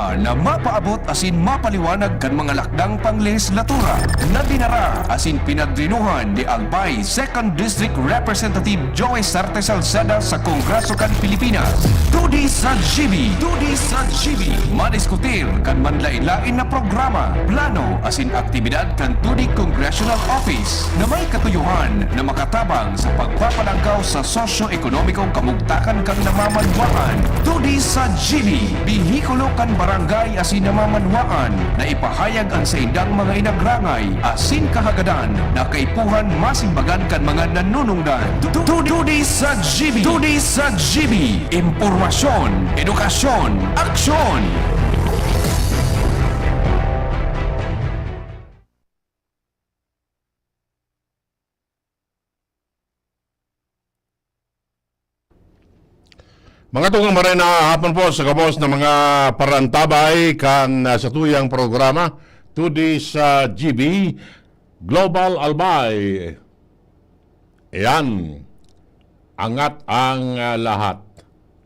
programa na mapaabot asin mapaliwanag kan mga lakdang panglegislatura na dinara asin pinagdinuhan ni Albay 2nd District Representative Joey Sarte Salceda sa Kongreso kan Pilipinas. Tudi sa GB, madiskutir kan manlain-lain na programa, plano asin aktibidad kan Tudi Congressional Office na may katuyuhan na makatabang sa pagpapalangkaw sa sosyo-ekonomikong kamugtakan kang namamanwaan. Tudi sa GB, bihikulo kan barangay asin namamanwaan na ipahayag ang sa indang mga inagrangay asin kahagadan na kaipuhan masimbagan kan mga nanunungdan. Tudi sa GB, impormasyon, edukasyon, aksyon. Mga tungang marena, hapon po sa kabos ng mga parantabay kan sa tuyang programa Tudi sa GB Global Albay. Ayan, angat ang lahat.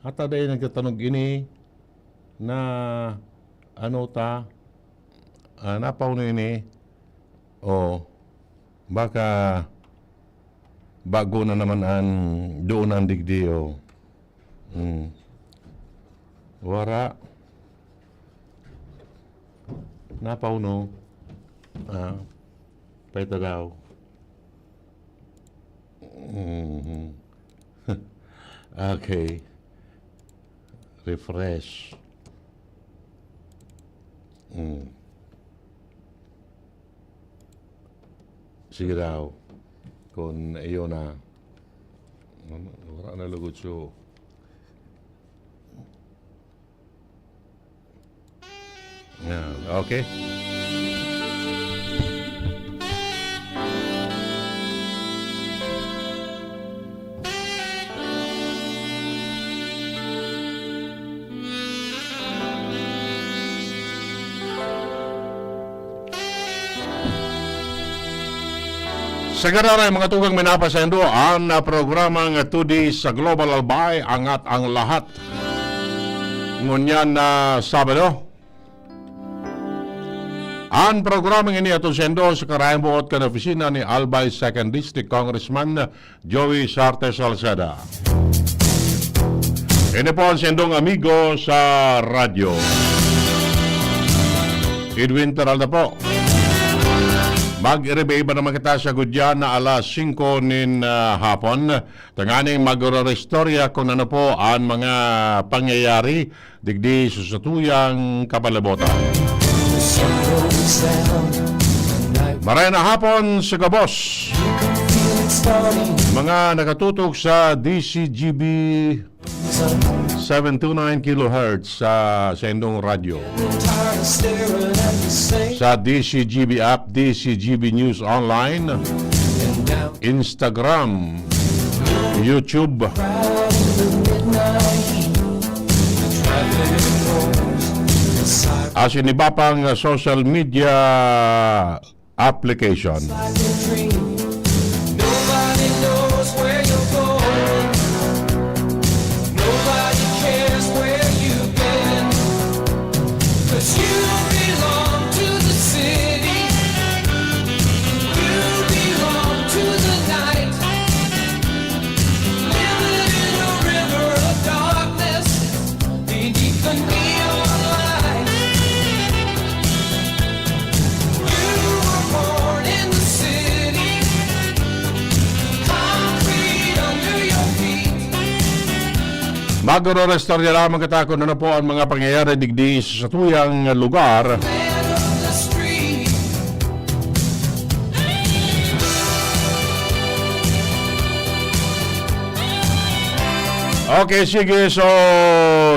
At aday nagtatanong ini na ano ta, napaw na ini, o baka bago na naman ang doon ang digdi o. Wara napaw no paita daw. Okay, refresh. Sige daw kung iyo na wala na lugod siyo. Yeah, okay. Sa ganaray mga tugang minapasendo ang programang Tudi sa Global Albay, angat ang lahat. Ngunyan na Sabado. Ang programang ini ato sendo sa karayang buot kan opisina ni Albay 2nd District Congressman Joey Sarte Salceda. Ini po ang sendong amigo sa radyo. Edwin Peralta po. Mag-rebeba naman kita sa gudyan na alas 5 nin hapon. Tanganing mag-restorya kung ano po ang mga pangyayari digdi sa tuyang kapalabotan. Marayang na hapon sa kabos. Mga nakatutok sa DCGB 729 kHz sa Sendong Radio. Sa DCGB app, DCGB News Online, Instagram, YouTube, as in iba pang social media application. Nobody knows where you're going. Nobody cares where you've been. 'Cause you belong to the city. You belong to the night. Living in a river of darkness beneath the neon light. You were born in the city. Concrete under your feet. Magro-restorya lamang kita kung ano po ang mga pangyayari digdi sa tuyang lugar. Man of the street. Okay, sige. So,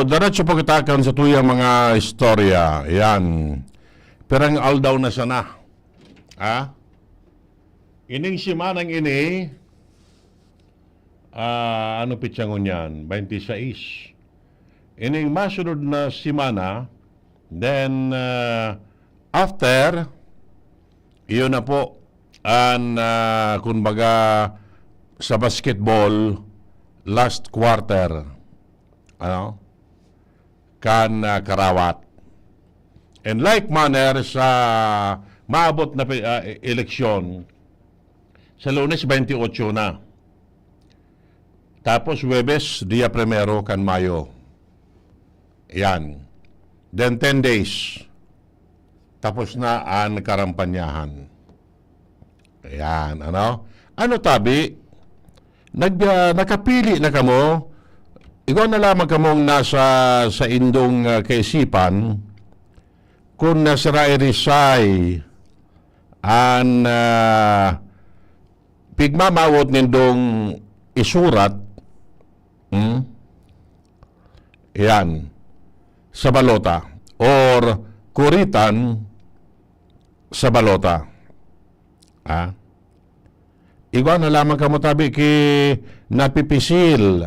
diretso po kita kan sa tuyang mga istorya. Yan. Perang aldaw na sana. Ha? Ining simanang ini, ano pitsangon yan? 26. Ining masunod na simana, then after, iyon na po, ang kumbaga sa basketball, last quarter, ano, kan Karawat. In like manner, sa maabot na eleksyon, sa Lunes 28 na. Tapos Huwebes, dia 1 kan Mayo. Yan. Then 10 days. Tapos na ang karampanyahan. Yan, ano? Ano tabi? Nakapili na kamo. Ikaw na lamang kamong nasa sa indong kaisipan kung nasira irisay ang pigmamawot nindong isurat yan sa balota or kuritan sa balota. Ikaw na lamang kamo tabi ki napipisil.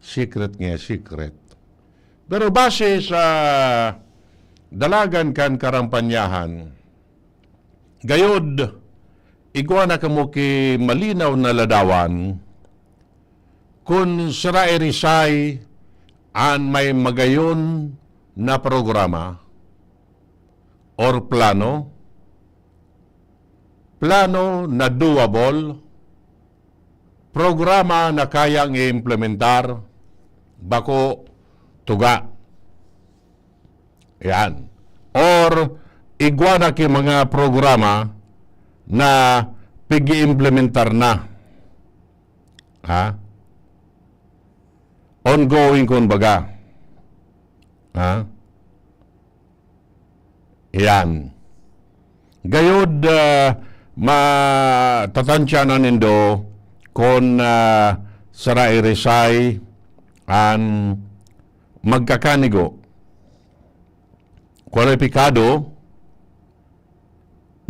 Secret nga, secret. Pero base sa dalagan kan karampanyahan, gayod, igwa na kamo ki malinaw na ladawan, kung sira irisay an may magayon na programa or plano na doable, programa na kayang i-implementar, bako tuga. Yan. Or igwa na ki mga programa na pigi-implementar na. Ongoing kun baga. Yan. Gayod matatansya na nindo kung sara irisay an magkakanigo kwalipikado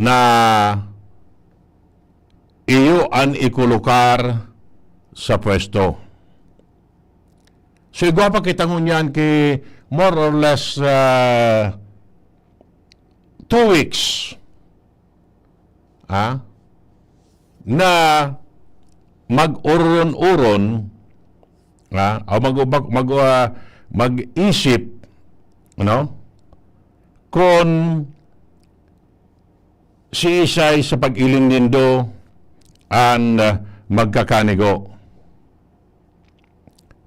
na iyo an ikulukar sa pwesto. So igwa pa kita ngunyan ki more or less 2 weeks na mag-uron-uron mag-isip kung si Isay sa pag-iling nindo ang magkakanigo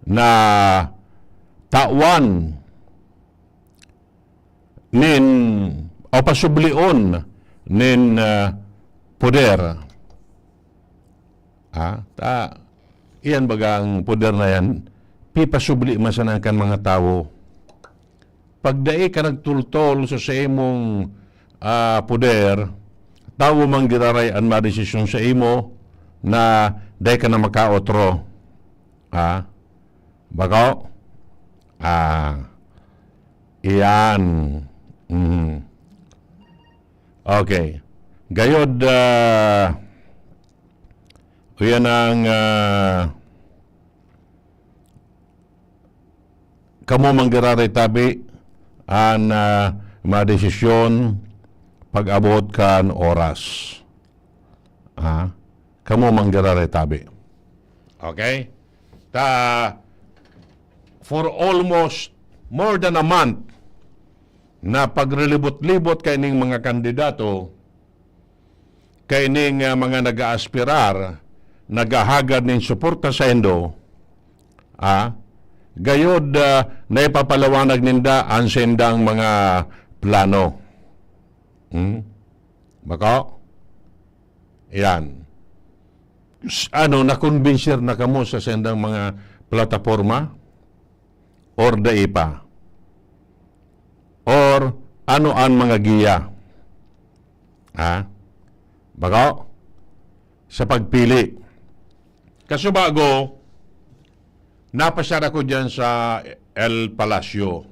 na tawan nin o pasublion nin poder. Iyan bagang poder na yan, pipasubli masanakan mga tao. Pagdai ka nagtultol sa imong poder, tao mang giraray ang madesisyon sa imo na day ka na makaotro. Bako? Iyan. Okay. Gayod, yan ang kamo manggiraray tabi ang madesisyon pag-abot kan oras. Kamo manggiraray tabi. Okay? For almost more than a month na pagrelibot-libot kaining mga kandidato, kaining mga nag-aaspirar, nagahagad ng suporta sa endo, gayod na ipapalawanag ninda ang sendang mga plano. Bako? Yan. Nakonbinsir na kamo sa sendang mga plataforma or daipa? Or ano ang mga giya? Bako? Sa pagpili. Kasubago, napasara ko dyan sa El Palacio.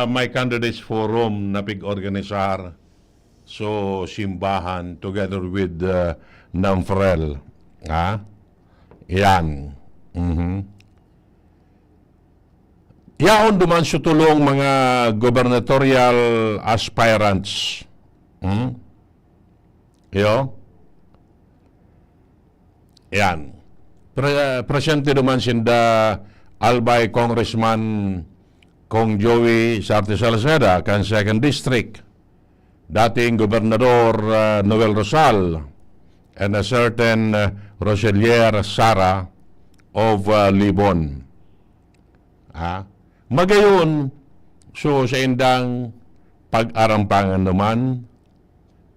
May candidates forum na pig-organisar so simbahan together with Namfrel. Yan. Yaon duman sutulong mga gubernatorial aspirants. Yo? Yan. Presente duman sinda Albay Congressman Kong Joey Sarte Salceda kan 2nd District, dating Gobernador Noel Rosal, and a certain Roselier Sara of Libon. Magayon, so sa indang pag-arampangan naman,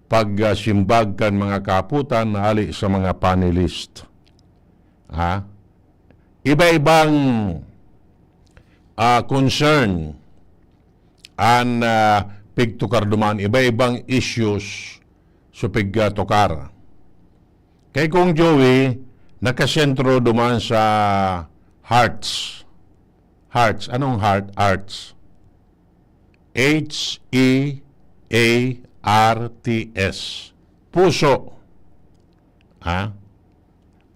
pagsimbag kan mga kaputan ali sa mga panelist. Iba-ibang concern and pigtukar duman, iba-ibang issues sa pigtukar. Kay Kong Joey, nakasentro duman sa hearts. Hearts. Anong heart? Arts. H-E-A-R-T-S. Puso.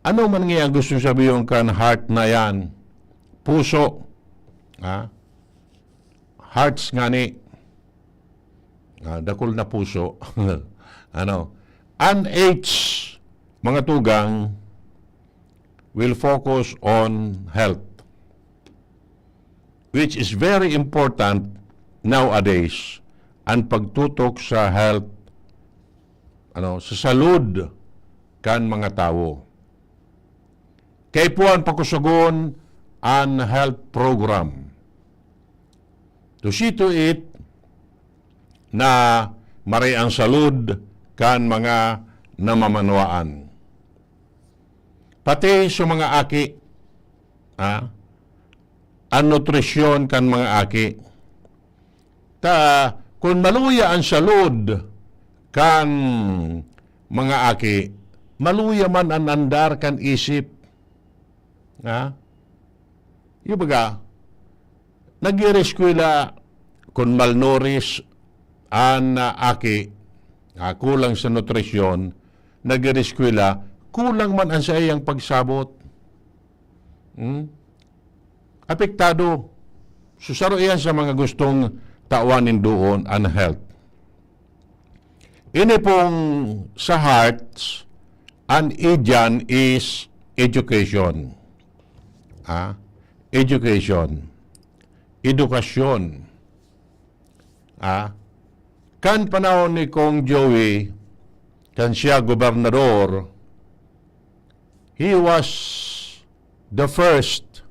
Ano man nga gusto sabihin kan heart na yan? Puso. Hearts nga ni. Dakol na puso. An H, mga tugang, will focus on health, which is very important nowadays. Ang pagtutok sa health, sa salud kan mga tao. Kay puan pakusugon an health program. To see to it na maray ang salud kan mga namamanwaan. Pati sa mga aki, ang nutrisyon kan mga aki. Kung maluya ang salud kan mga aki, maluya man ang andar kan isip. Yung baga, nag-ireskwila kung malnourished ang aki, kulang sa nutrisyon, nag-ireskwila, kulang man ang sa iyang pagsabot. Apektado. Susaro iyan sa mga gustong tawanin doon ang health. Ini pong sa hearts, ang idyan is education. Education. Edukasyon. Kan panahon ni Kong Joey, kan siya gobernador, he was the first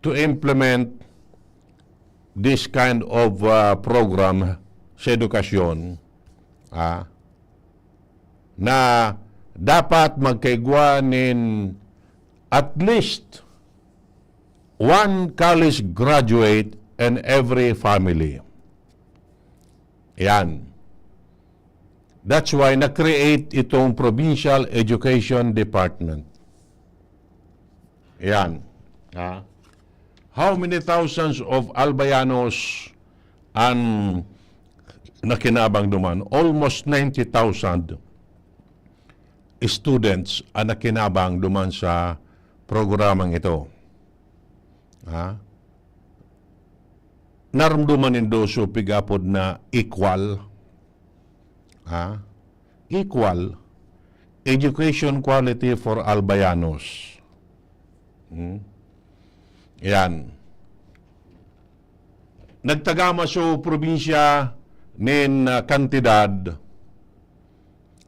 to implement this kind of program sa edukasyon na dapat magkaigwanin at least one college graduate in every family. Yan. That's why na-create itong Provincial Education Department. Yan. How many thousands of Albayanos ang nakinabang duman? Almost 90,000 students ang nakinabang duman sa programang ito. Naramduman nindo so pigapod na equal. Equal education quality for Albayanos. Yan. Nagtagama sa probinsya nin kantidad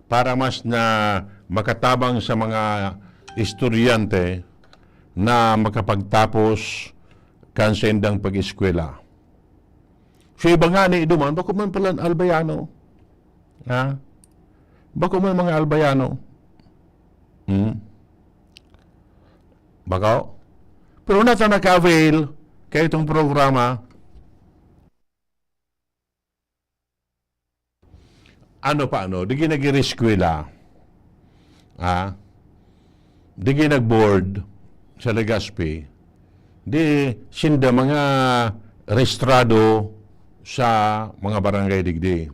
para mas na makatabang sa mga estudyante na makapagtapos kan sa indang pag-eskwela. So iba nga ni duman, bako man pala Albayano. Bako man mga Albayano. Bakaw? Pero nata naka-avail kaya itong programa. Di nag-ireskwela. Di nag-board sa Legazpi. Di sinda mga restrado sa mga barangay digdi.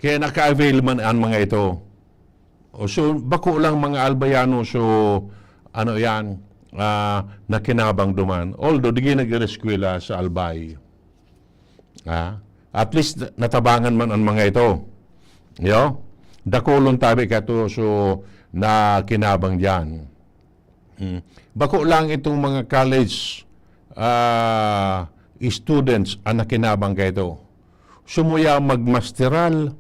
Kaya naka-avail man ang mga ito. So, bako lang mga Albayano, so, nakinabang duman. Although, di nag-reskwela sa Albay. At least, natabangan man ang mga ito. Dakulong tabi ka to, so, nakinabang dyan. Bako lang itong mga college students ang nakinabang kay ito. Sumuya magmasteral,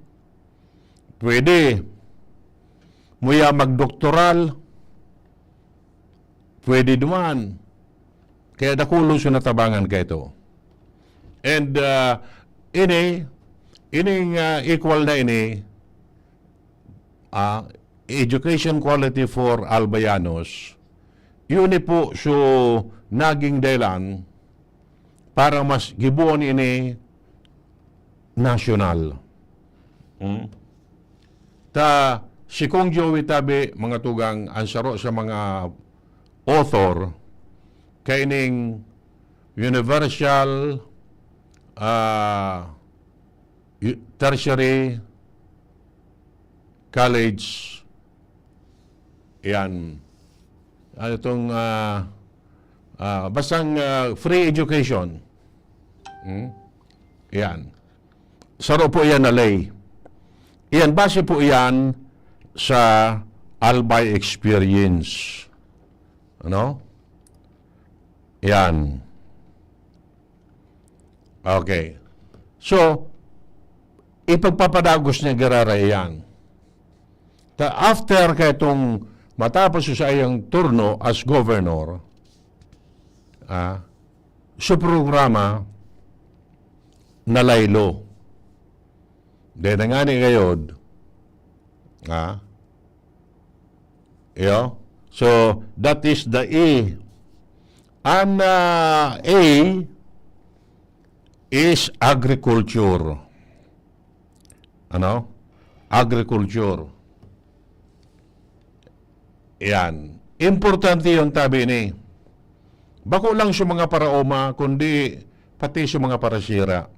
pwede. Muya magdoktoral, pwede duman. Kaya dakulo siya natabangan kay ito. And ining equal na ini, education quality for Albayanos, yun po so naging dahilan para mas gibuon ini national. Ta si Kong Joey Tabe, mga tugang, ansaro sa mga author, kaining universal tertiary college, yan, ano itong basang free education, yan, saro po yan na lay. Yan, base po yan sa Albay experience. Ano? Yan. Okay. So, ipagpapadagos niya garara yan. After kaya itong matapos sa iyang turno as governor, sa programa na laylo. Dahil nga ni gayod, so, that is the A. And A is agriculture. Ano? Agriculture. Yan. Importante yung tabi ni. Bako lang sa mga paraoma, kundi pati sa mga parasira.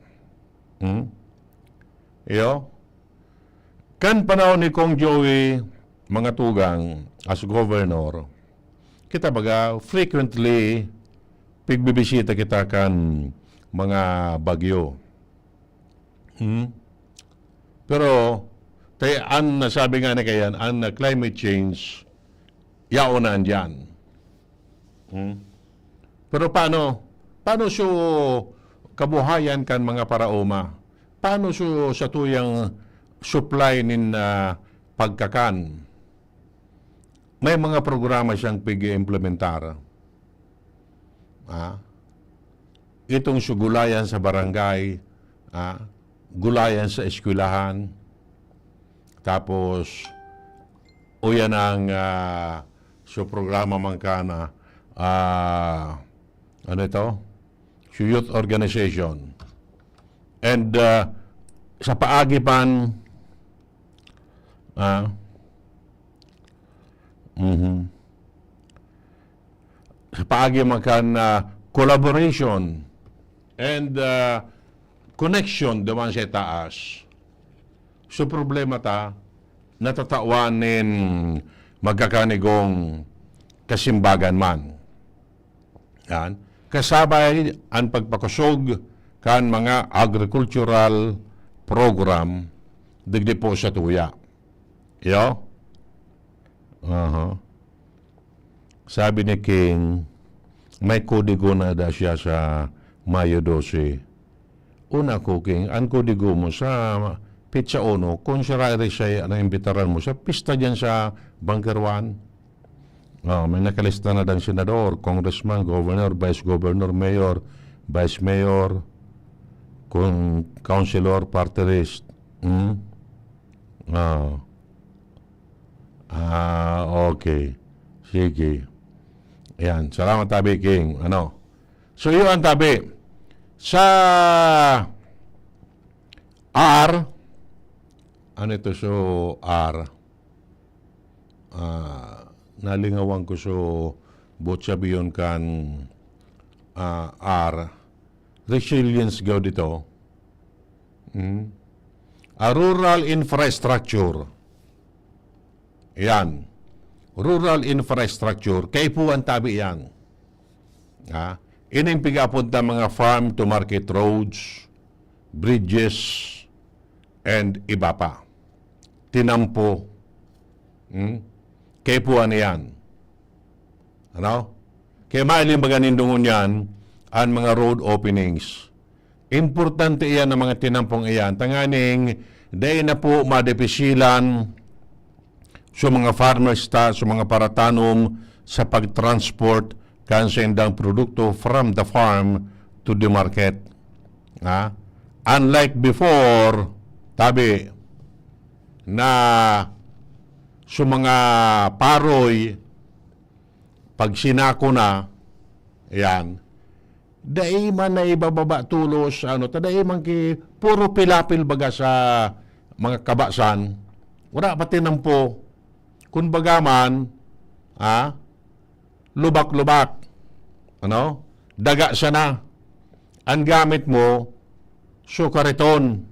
Kan panahon ni Kong Joey, mga tugang, as governor, kita baga frequently pigbibisita kita kan mga bagyo. Pero tayo an nasabi nga na kayan, an climate change yaonan diyan. Pero paano so kabuhayan kan mga paraoma? Paano so sa tuyang supply nin pagkakan? May mga programa siyang pig-implementar. Itong sugulayan sa barangay, gulayan sa eskwelahan, tapos uyan ang so programa man kana, ano ito? So youth organization. And sa paagipan, sa paagipan collaboration and connection naman sa taas. So problema ta, natatawanin magkakanigong kasimbagan man. Yan. Kasabay ang pagpakusog kan mga agricultural program digdi po sa tuya. Yo? Sabi ni King, may kodigo na da siya sa Mayo 12. Una ko, King, ang kodigo mo sa Pizza Ono, kung siya siya ang imbitaran mo sa pista dyan sa Bunker 1. May nakalista na dan senador, congressman, governor, vice governor, mayor, vice mayor, kung councilor, party list. Okay. Sige. Yan. Salamat, Tabi King. Ano? So, yun ang tabi. Sa R, ano ito? So, R. Nalingawan ko so botsabi yun kan R. Resilience gaw dito. Rural infrastructure. Yan. Rural infrastructure. Kaipuan tabi yan. Ining pigapunta mga farm to market roads, bridges, and iba pa. Tinampo. Kaipuan yan. Ano? Kaya mailing baganindungon yan, ang mga road openings. Importante iyan ang mga tinampong iyan. Tanganing, dahil na po madepisilan sa mga farmers sa mga paratanom sa pagtransport kansa indang produkto from the farm to the market. Unlike before, tabi, na sa mga paroy, pag sinako na, yan, dahil man na ibababa tulos, dahil man puro pilapil baga sa mga kabasan, wala pati nang po, kung bagaman, lubak-lubak, daga siya na, ang gamit mo, sukariton.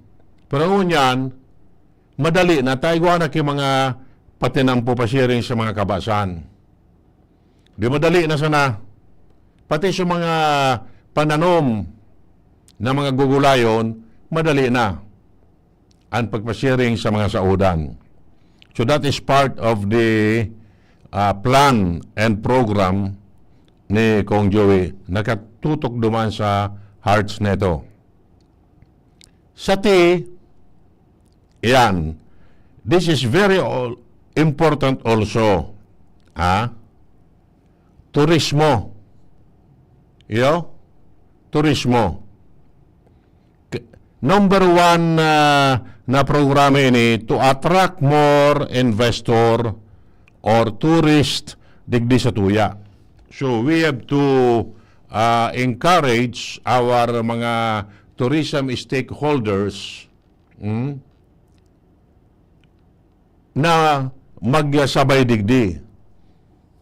Pero ngunyan, madali na tayo na kay mga patinampo pasiring sa mga kabasan. Di madali na sana. Pati sa mga pananom na mga gugulayon, madali na ang pagpasiring sa mga saudan. So that is part of the plan and program ni Kong Joey. Nakatutok duman sa hearts neto. Sa yan, this is very important also. Turismo. Turismo. Number one na programa ini to attract more investor or tourist digdi sa tuya. So we have to encourage our mga tourism stakeholders na magsabay digdi.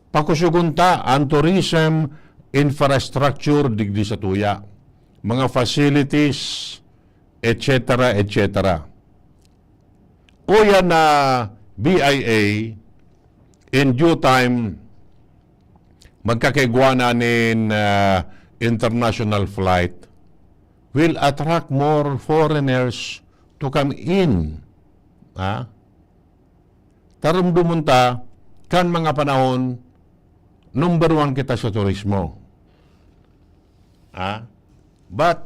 Pakusugunta ang tourism infrastructure digdi sa tuya. Mga facilities, etc., etc. O yan na BIA, in due time, magkakaigwana nin international flight, will attract more foreigners to come in. Tarum dumunta, kan mga panahon, number one kita sa turismo. But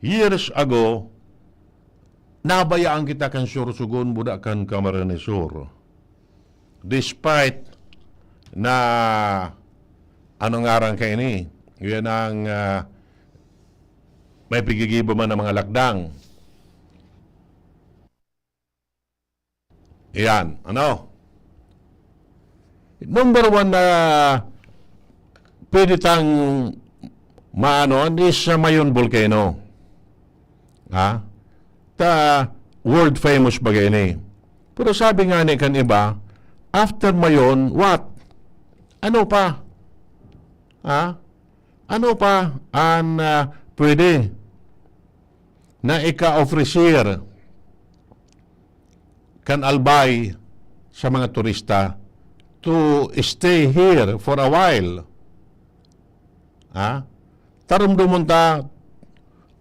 years ago, nabayaan kita kan sursugon budak kan Camarines-Sur. Despite na anong ngarang ka ini, yan ang may pigigiba man ng mga lakdang. Yan, number one na pwede tang is Mayon Volcano. World famous bagay ni. Pero sabi nga ni kan iba, after Mayon, what? Ano pa? Ano pa ang pwede na ika-ofrecer kan Albay sa mga turista to stay here for a while? Tarum dumunta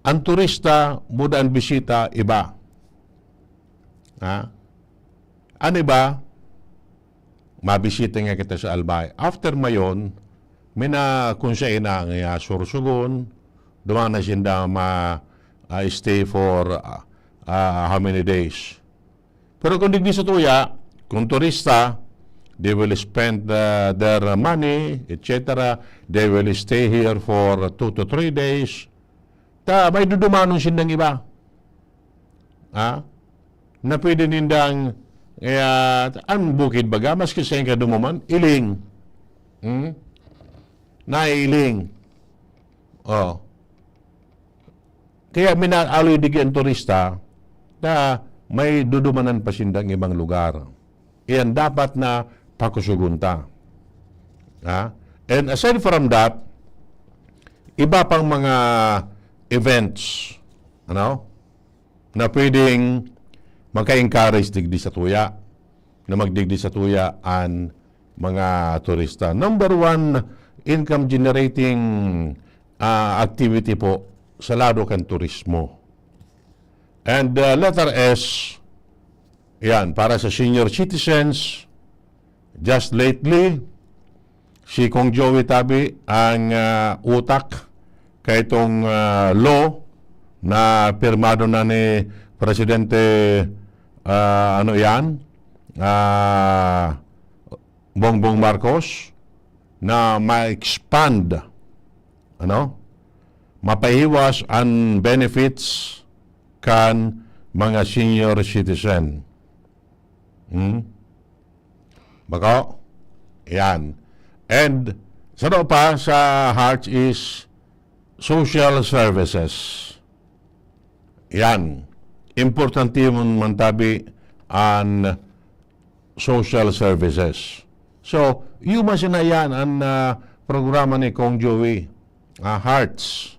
ang turista muda ang bisita iba. Ano ba? Mabisita nga kita sa Albay. After Mayon, may na kung siya ina nga sursugon, dumaan na siya stay for how many days. Pero kung digdi sa tuya, kung turista, they will spend their money, etc. They will stay here for 2 to 3 days. May dudumanon sindang iba. Na pwede nindang ang bukid baga, maski sa yung kadumuman, iling. Nailing. Kaya minaloy digyan turista na may dudumanan pa sindang ibang lugar. Iyan dapat na pakusugunta. And aside from that, iba pang mga events na pwedeng magka-encourage digdi sa tuya, na magdigdi sa tuya ang mga turista. Number one, income generating activity po sa lado kan turismo. And letter S, yan, para sa senior citizens, just lately, si Kong Joey Tabi ang utak kay itong law na pirmado na ni Presidente Bongbong Marcos na ma-expand mapahiwas ang benefits kan mga senior citizen. Bako? Yan. And sa pa sa Hearts is social services. Yan. Importante man tabi ang social services. So, yung masinayan ang programa ni Kong Joey. Hearts.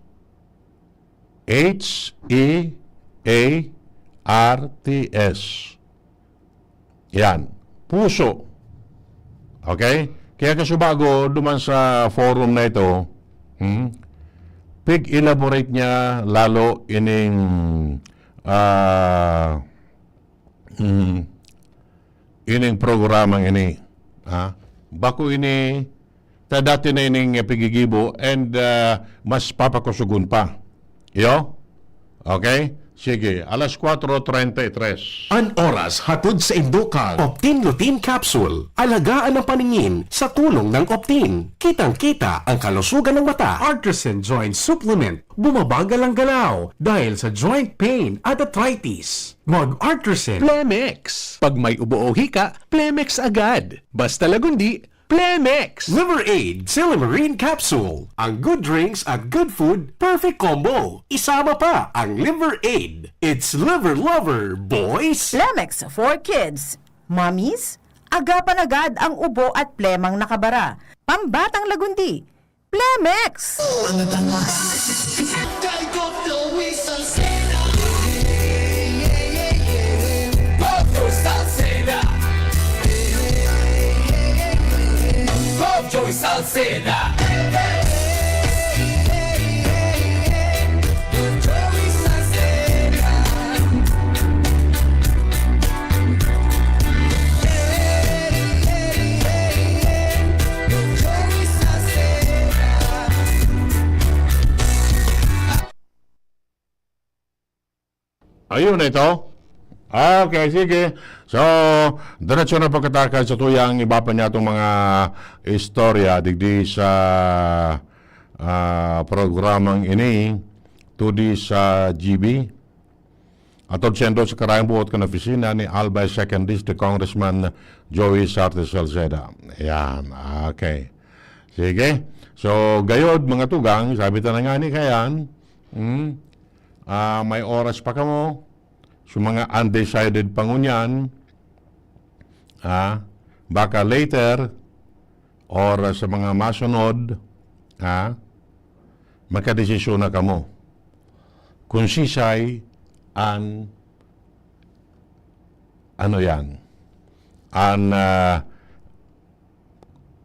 H-E-A-R-T-S. Yan. Puso. Okay? Kaya kasubago, duman sa forum na ito, pig-elaborate niya lalo ining ining programang ini. Bako ini ta dati na ining pigigibo and mas papakusugun pa. Yo? Okay? Sige, alas 4:33. An oras hatod sa Indukang Optin Lutein Capsule. Alagaan ang paningin sa tulong ng Optin. Kitang-kita ang kalusugan ng mata. Artisan Joint Supplement. Bumabagal ang galaw dahil sa joint pain at arthritis. Mag-Artisan Plemex. Pag may ubo o hika, Plemex agad. Basta lagundi, Plemex! Liver Aid Silimarine Capsule. Ang good drinks at good food, perfect combo. Isama pa ang Liver Aid. It's liver lover, boys! Plemex for kids. Mommies, agapan agad ang ubo at plemang nakabara. Pambatang lagundi. Plemex! Joey Salceda. Joey Salceda. Joey Salceda. Ayun ito. Okay, sige. So, diretso na pagkatakal sa tuyang iba pa niya itong mga istorya digdi sa programang ini tudi sa GB. Atod sendo sa karayang buot ka na opisina ni Albay 2nd District Congressman Joey Sartes Salceda. Ayan, okay. Sige. So, gayod mga tugang, sabi ta na nga ni kayan, may oras pa ka mo. So mga undecided pangunyan, baka later or sa mga masunod, makadesisyon na kamo. Kung sisay an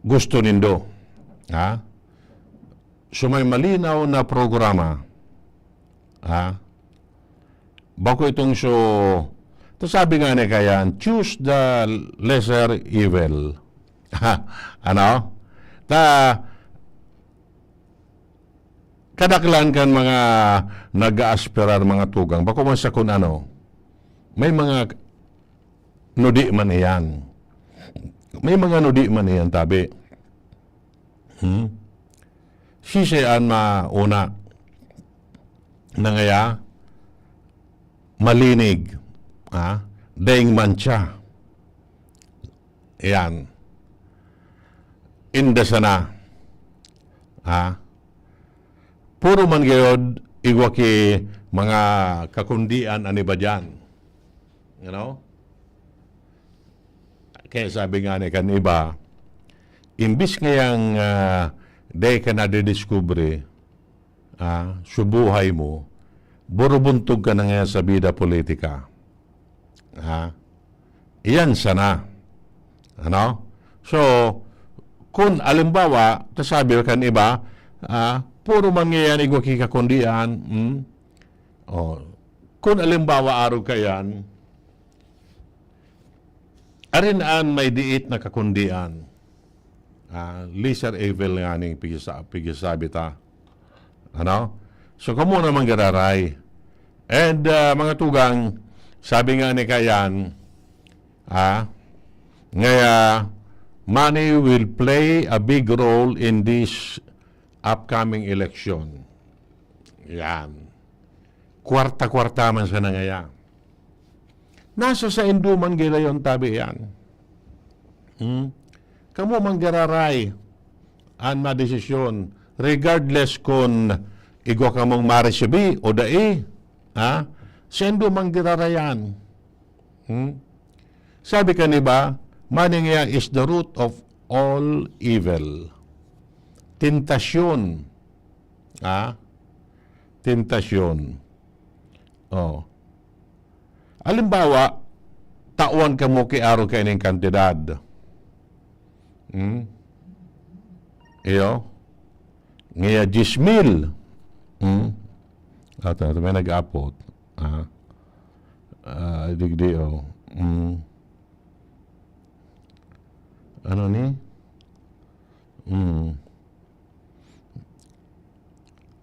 gusto nindo. So may malinaw na programa, bako itong to sabi nga ni kayan, choose the lesser evil. Kadaklan kan mga nag-aaspirar mga tugang. Bako man sa kung may mga nudi man iyan. May mga nudi man iyan, tabi. Sisayaan mauna na ngaya, malinig, daing mancha. Yan. Inda sana. Puro man gayod, igwaki mga kakundian ani ba dyan? You know? Kaya sabi nga ni kan iba, imbis ngayang day ka na didiskubre, subuhay mo, burubuntog ka na ngayon sa bida politika. Iyan sana. So, kung alimbawa, sabi kan iba, puro mangyayan igwaki kakundian, kung alimbawa araw ka yan, arinaan may diit na kakundian. Lesser evil nga ning pigisabi ta. Ano? So, kamo naman gararay. And mga tugang, sabi nga ni Kayan, ngaya, money will play a big role in this upcoming election. Yan. Kwarta-kwarta man sa ngaya. Nasa sa induman gila yon tabi yan. Kamu manggararay an madesisyon regardless kung igo ka mong maresibi o dai, sa induman girarayan. Sabi ka ni ba, maningya is the root of all evil. Tentasyon. Tentasyon. Oh. Alimbawa, tauan ka mo kay araw kayo ng kantidad. Iyo? Ngayon, 10,000. Ito, may nag-upload. Digdi, oh. Ano ni?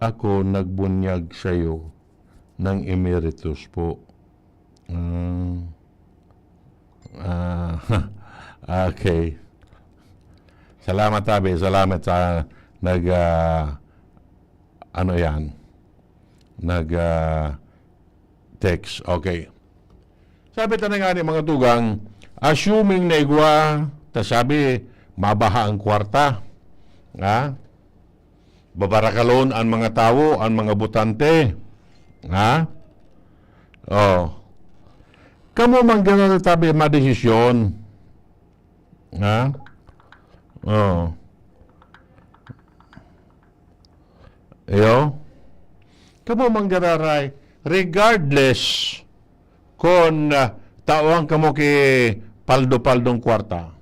Ako nagbunyag sa'yo ng emeritus po. Okay. Salamat tabi. Salamat sa ano yan? Text. Okay. Sabi ta na nga ni mga tugang, assuming na igwa, sabi, mabaha ang kwarta. Babarakalon ang mga tao, ang mga butante. Kamu man gano'n tabi madesisyon. Kamu man gararay, regardless kung tawang kamo ki paldo-paldong kwarta.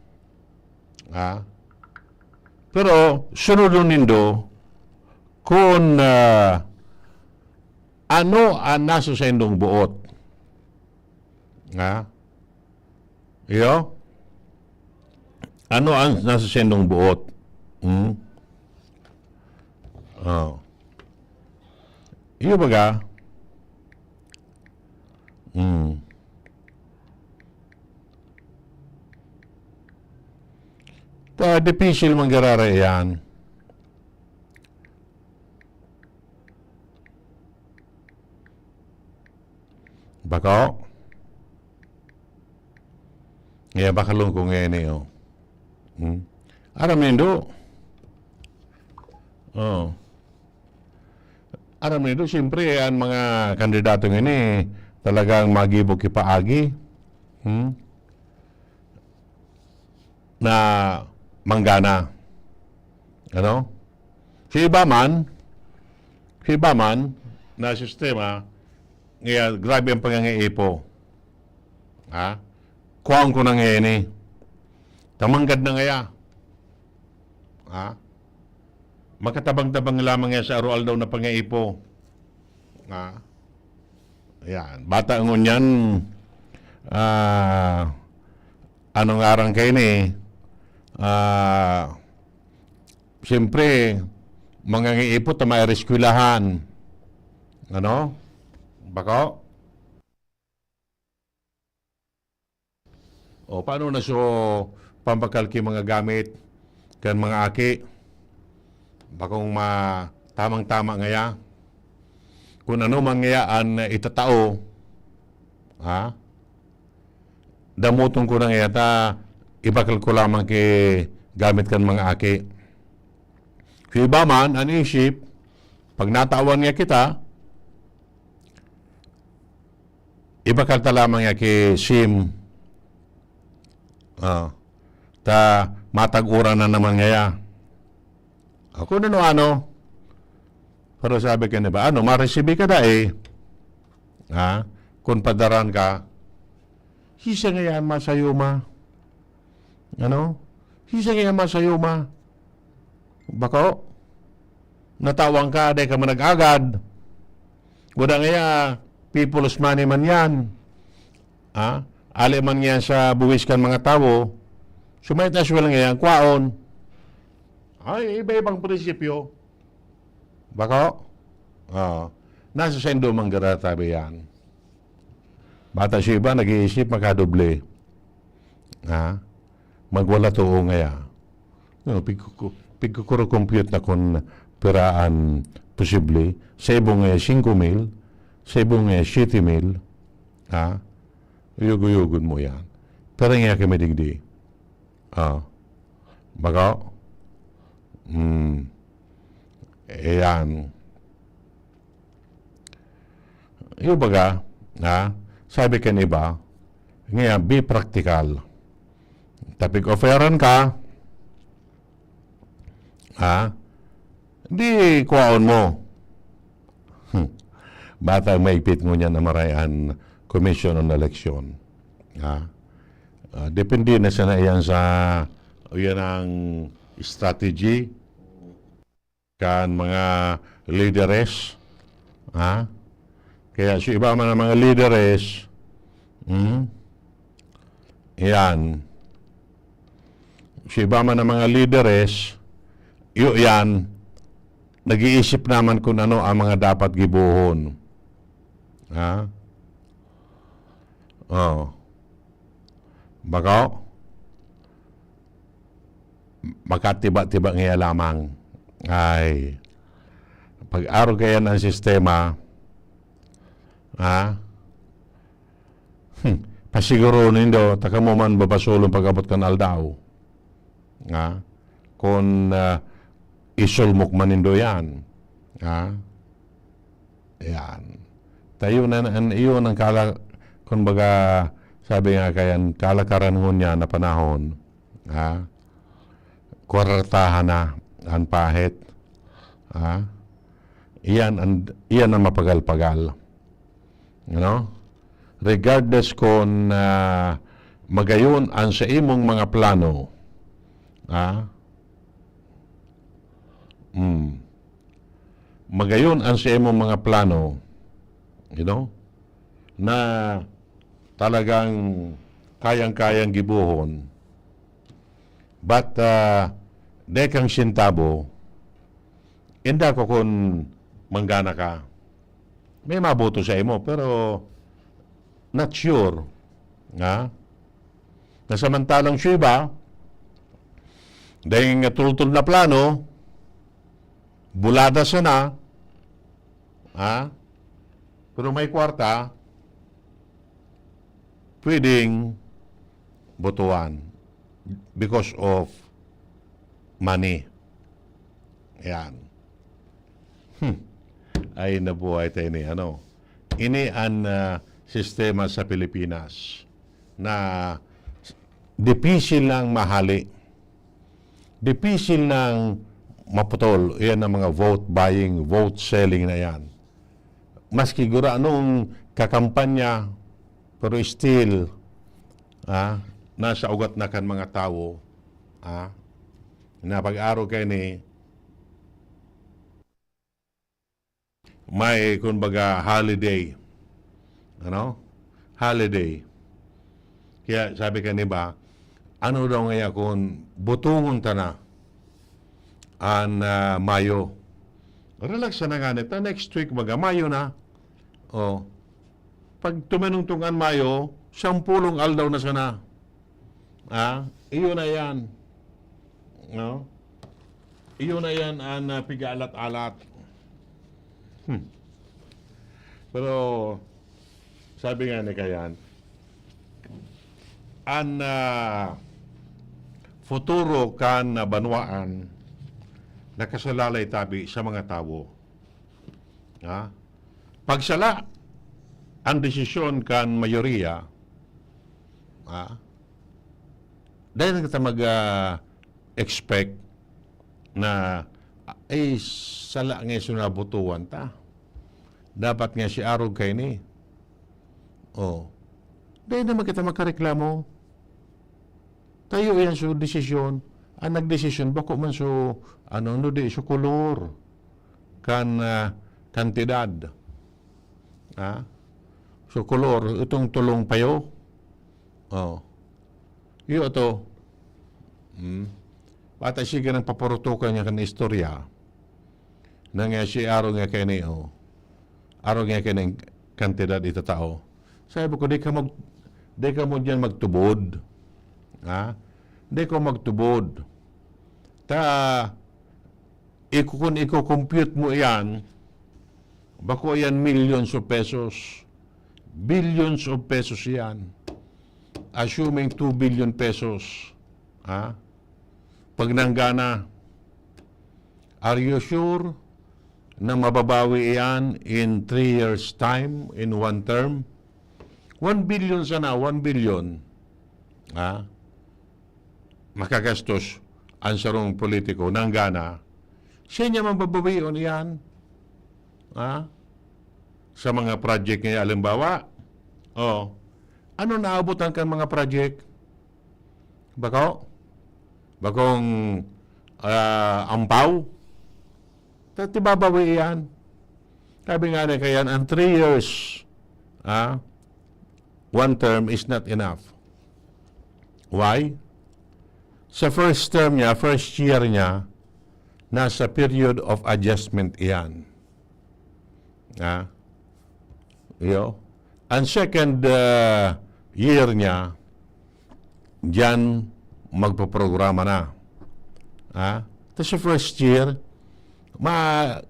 Pero sunodon nindo kung ano ang nasa sa indong buot. Ano ang nasa sa indong buot? Iyo baga? Difícil manggararay yan. Baka? Ngayon bakalong ko ngayon eh. Aram nindo. Aram nindo, siyempre, ang mga kandidato ngayon eh, talagang magibog kipaagi. Na manggana. Ano? Si iba man, na sistema, ngayon, grabe ang pangangaipo. Kuhaan ko na ngayon eh. Tamanggad na ngaya. Makatabang-tabang lamang nga sa arual daw na pangaipo. Ayan. Bata ngon yan, anong arang kayo ni? Siyempre, mga ngiipot na may reskwelahan. Ano? Baka? O, paano na so pampakalki mga gamit kan mga aki? Bakong tamang-tama ngaya? Kung ano mangyayaan itatao, damutong ko na ngaya ta, ibakal ko lamang kay gamit kan mga aki. Kung iba man, ang isip, pag natawan nga kita, ibakal ta lamang nga kay SIM. Ta matag-ura na naman ngaya. Ako ano. Pero sabi ka na ba, maresibi ka da eh. Kung padaran ka, hisa ngayon masayuma. Hisa ngayon masayuma. Bako? Natawang ka, day ka manag-agad. Wala ngaya, people's money man yan. Ali man yan sa buwis kan mga tao. Sumayt as well ngayon, kwaon. Ay, iba-ibang prinsipyo. Bako? Nasa sa Indo Manggara tabi yan. Bata siya iba, nag-iisip makadoble. Magwala to o ngaya. Pigkukuro-compute na kung peraan posible. Sa ibong ngaya 5,000, sa ibong ngaya 7,000. Uyug-uyugun mo yan. Pero nga kami digdi. Baka? Ayan. Yung baga, sabi ka iba, ngayon, be practical. Tapig offeran ka, di kuwaon mo. Bata maipit mo niya na marayan Commission on Election. Depende na sa iyan sa yan ang strategy kan mga leaderes. Kaya si iba man ang mga leaderes, yan. Si iba man ang mga leaderes, yan, nag-iisip naman kung ano ang mga dapat gibuhon. Baka, makatiba-tiba ngayon lamang. Ay, pag-aro kaya ng sistema, pasiguro nindo, taka mo man babasulong pag-abot kan aldaw. Kung isulmok man nindo yan. Yan. Tayo na, iyon ang kung baga, sabi nga kayan, kalakaran niya na panahon, kwartahan na, ang pahit, iyan ang mapagal-pagal. Regardless kung magayon ang sa imong mga plano, magayon ang sa imong mga plano, na talagang kayang-kayang gibuhon, but dekang sintabo, inda ko kung manggana ka, may mabuto sa imo, pero not sure. Nasamantalang siya ba, dahil nga tultul na plano, bulada siya na, pero may kwarta, pwedeng botuan because of money. Yan. Ay nabuhay tayo ni ini ang sistema sa Pilipinas na dipisil ng mahali, dipisil ng maputol. Yan ang mga vote buying, vote selling na yan. Maski gura anong kakampanya, pero still nasa ugat na kan mga tao na pag-aro kayo ni may kumbaga holiday. Holiday. Kaya sabi ka ba, ano daw ngayon kung butungon ta na ang Mayo. Relax na nga nito. Next week Mayo na. Pag tumanong-tungan Mayo, 10 aldaw na sana. Iyon na yan. Iyon na yan ang pigalat-alat. Pero sabi nga ni Kayan, ang futuro kan banwaan nakasalalay tabi sa mga tao. Pagsala ang desisyon kan mayoriya, dahil na kita mag-expect na ay sala nga sunabutuan ta. Dapat nga si Arog kay ni. Dahil naman kita magkareklamo. Tayo yan so desisyon. Ang nagdesisyon, bako man so, so kolor. Kantidad. So kolor, itong tulong payo. Iyo ito. Bata siya ng paparutukan niya kan istorya. Na nga si Arog nga kay ni, araw nga kanang kantidad ito tao. Sabi ko, di ka mo dyan magtubod. Ha? Di ko magtubod. Kung i-compute mo yan, bako yan millions of pesos. Billions of pesos yan. Assuming 2 billion pesos. Ha? Pag nanggana, are you sure na mababawi yan in 3 years' time, in 1 term? 1 billion sana, 1 billion. Ha? Makagastos ang sarong politiko, nanggana. Siya niya mababawion yan. Ha? Sa mga project niya, alimbawa, ano naabutan kan mga project? Bakong ampaw? Tibabawi yan. Sabi nga na kaya, ang 3 years, 1 term is not enough. Why? Sa first term niya, first year niya, nasa period of adjustment iyan. Ang second year niya, diyan magpaprograma na. Tapos sa first year, mahanap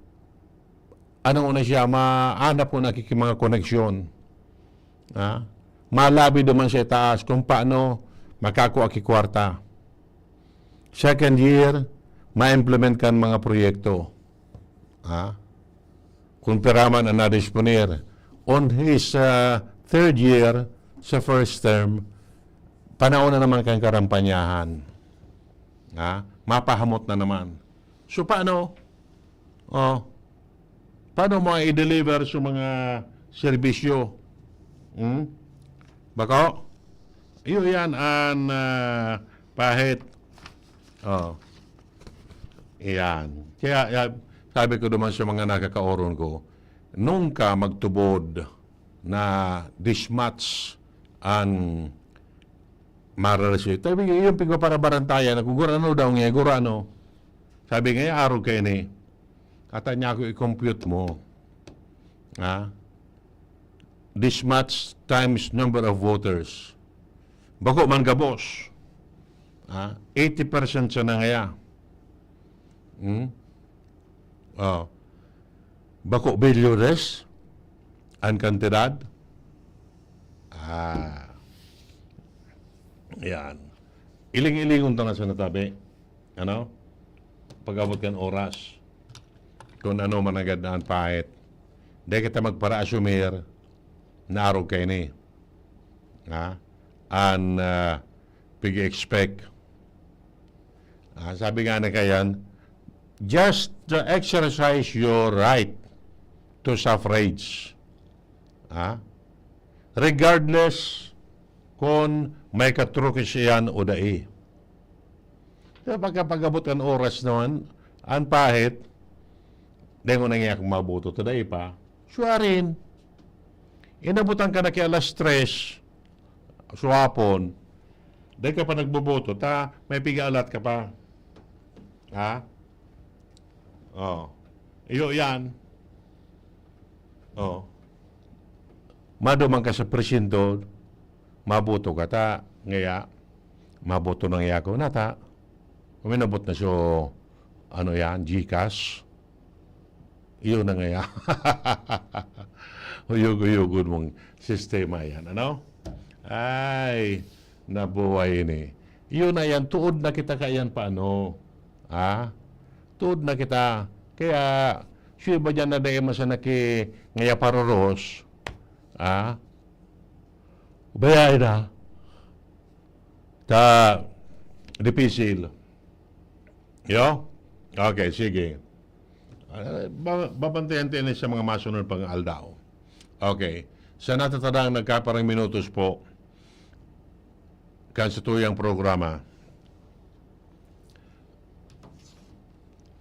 ko na mga koneksyon. Malabi naman sa taas kung paano makakuha kwarta. Second year, ma-implement kan mga proyekto. Kung piraman ang na-disponir. On his third year, sa first term, panahon na naman kang karampanyahan. Mapahamot na naman. So, paano? Paano mo i-deliver sa mga serbisyo? Bako? Iyo yan ang pahit. Iyan. Kaya sabi ko naman sa mga nakakaoron ko, nung ka magtubod na dismatch ang maralasyo. Sabi nga, yung pigpaparabarantayan, kung gurano daw nga, gurano. Sabi nga, araw kayo ni, kata niya ako i-compute mo. Dismatch times number of voters. Bako man ka, boss. 80% siya na kaya. Bako bilyores ang kantidad. Yan. Iling-ilingon ta na sa natabi. Pag-abot kan oras. Kung ano man agad na ang pahit. Di kita magpara-assumir na araw kayo ni. Pig-expect. Sabi nga na kayan, just to exercise your right to suffrage. Regardless kung may katrukis yan o dai. Pagkapag-abot ang oras naman, ang pahit, dahil mo nangyayakang mabuto, today pa, suwarin. Inabutan ka na kaya alas 3, suwapon, dahil ka pa nagboboto, may pigalat ka pa. Iyo yan. Maduman ka sa presinto, mabuto ka ngaya, mabuto na ngaya ko uminabot na siya, GCash. Iyo na ngaya. Uyog-uyogod mong sistema yan, Ay, nabuhay ni. Iyo na yan, tuod na kita kayan paano. Tuod na kita. Kaya, siya ba dyan na dahil masanaki ngaya paroros? Bayay na. Dipisil. Yo? Okay, sige. Babantayan-tayan sa mga masunod pang aldaw. Okay. Sa natatadang nagkaparang minutos po, kan sa tuyang programa,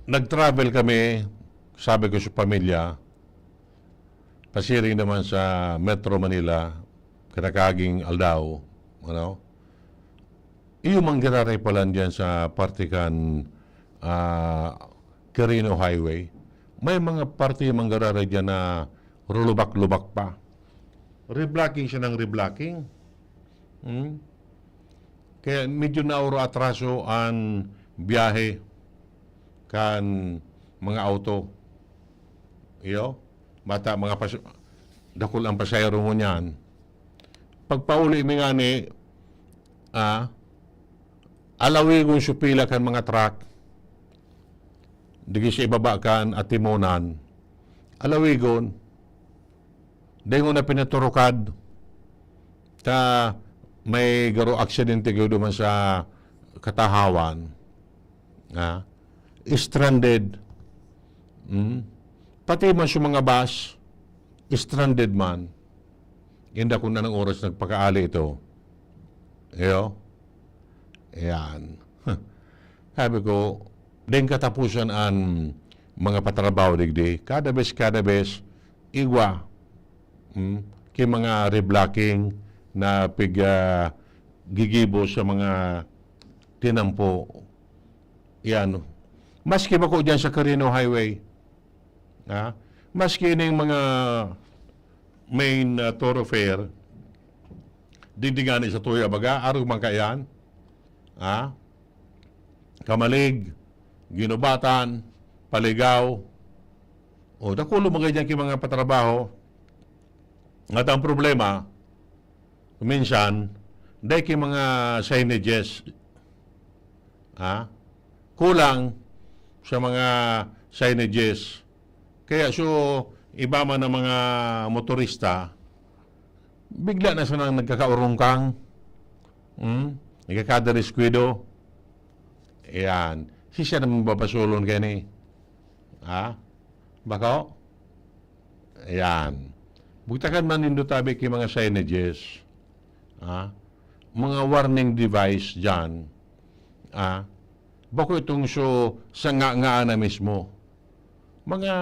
nag-travel kami, sabi ko sa pamilya, pasiring naman sa Metro Manila, Kinakaging Aldao, Iyo manggiraray pala dyan sa partikan Quirino Highway. May mga party manggiraray dyan na rulubak-lubak pa. Reblocking siya ng reblocking. Kaya medyo nauro atraso ang biyahe kan mga auto. Iyo, mga dakol ang pasayro mo niyan. Pagpauli mi nga ni, alawi kung supila kan mga truck, digi siya ibaba kan at timonan, alawigon, dengo na pinaturukad, ta may garo aksidente kayo duman sa Katahawan, stranded, pati man sa mga bus, stranded man, hindi ko na ng oras nagpakaali ito. Iyo? Ayan. Sabi ko, din katapusan ang mga patrabaho digdi. Kada bes, igwa. Kay mga reblocking na gigibo sa mga tinampo. Yan. Maski ba ko dyan sa Carino Highway, maski ng mga main thoroughfare, dindigani sa tuya baga, araw man kayan, Kamalig, Ginubatan, Paligaw, dakulo mga dyan kay mga patrabaho. At ang problema, minsan, dahil kay mga signages, kulang sa mga signages. Kaya iba man ng mga motorista, bigla na siya nang nagkakaurungkang, nagkakadariskwado. Ayan. Siya naman babasulon kayo ni. Bako? Ayan. Bugtakan man nindo tabi kay mga signages. Mga warning device dyan. Bako itong sa nga na mismo. Mga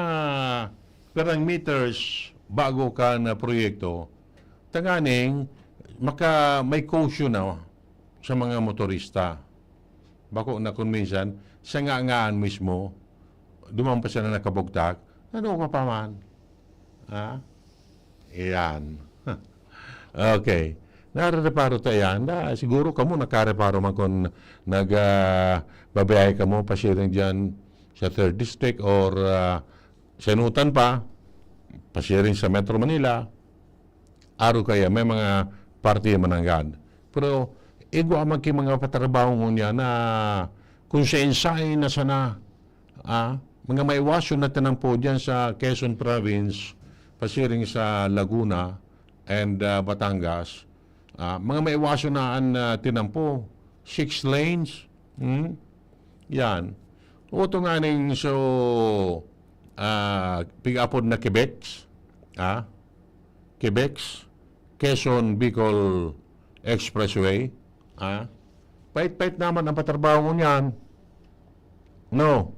perang meters bago ka na proyekto, tanganing may caution na sa mga motorista. Bako na kung minsan, sa nga-ngaan mismo, dumampas siya na nakabugtak, ano ka pa man? Iyan. Okay. Narareparo tayo yan. Siguro kamo nakareparo man kung nagbabiyahe ka mo, pasiring dyan sa 3rd District or Senutan pa, pasiring sa Metro Manila, araw kaya may mga party mananggad. Pero, igwa man kay mga patrabaho mo niya na kung sa insay na sana, mga maiwasyon na tanang po dyan sa Quezon Province, pasiring sa Laguna and Batangas, mga maiwasyon na tinampo, 6 lanes, yan. Oto nga ning pig-apod na Quebec, Quezon Bicol Expressway, pait-pait naman ang patrabaho mo niyan. No.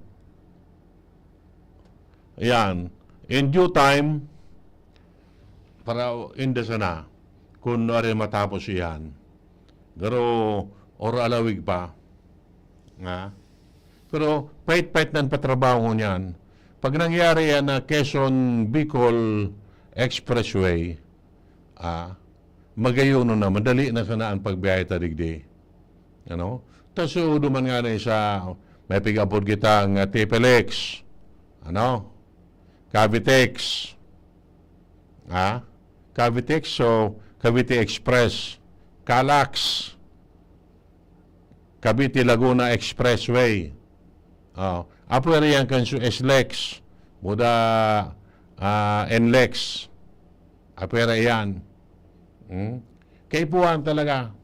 Yan. In due time, para inda sana, kung rin matapos yan. Pero, or alawig pa. Pero, pait-pait na ang patrabaho mo niyan. Pag nangyari yan na Quezon Bicol Expressway, magayon na, madali na sana ang pagbiyahe tadigdi. Ano? Tapos duman nga na sa may pig-apod kita ang TPLX, Cavitex, Cavitex, Cavite Express, Calax, Cavite Laguna Expressway, apo yan kan SLEX, muda NLEX, apera yan. Kaipuhan talaga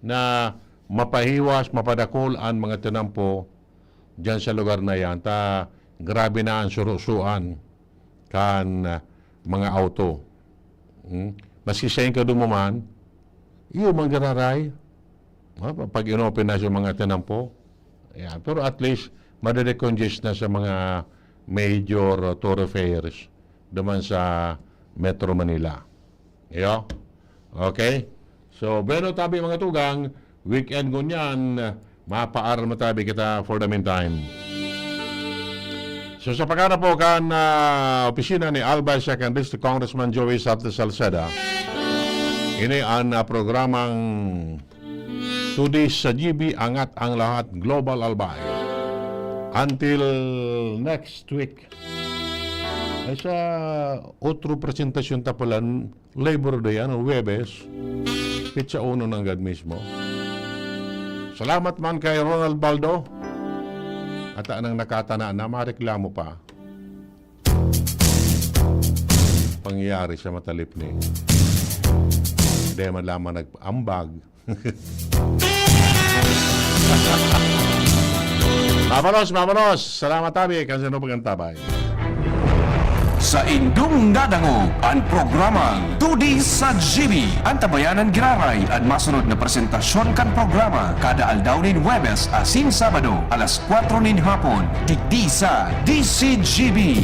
na mapahiwas, mapadakol ang mga tinampo dyan sa lugar na yan. Grabe na ang surusuan kan mga auto. Maski sayin ka dumaman, iyo manggararay. Pag inopen na sa mga tinampo. Yan. Pero at least, madadecongest na sa mga major thoroughfares duman sa Metro Manila. Iyo? Okay? So, pero tabi mga tugang, weekend ko niyan, mapaar matabi kita for the meantime. So sa pagkana po kan opisina ni Albay 2nd District Congressman Joey Sarte Salceda, ini ang programang 2 days sa GB, angat ang lahat, Global Albay. Until next week. Ay sa otro presentasyon tapalan, Labor Day, Webes, pitsa uno ng gad mismo. Salamat man kay Ronald Baldo. At anang nakatana na mareklamo pa. Pangyayari sa matalip ni. Hindi man lamang nag-ambag. Mabalos. Salamat tabi. Kasi no pagantabay. Sa indung dadangog ang programang 2D sa GB. Ang tabayanan giraray at masunod na presentasyon kan programa kada aldaw nin Webes asin Sabado alas 4 nin hapon. Digdi sa DCGB.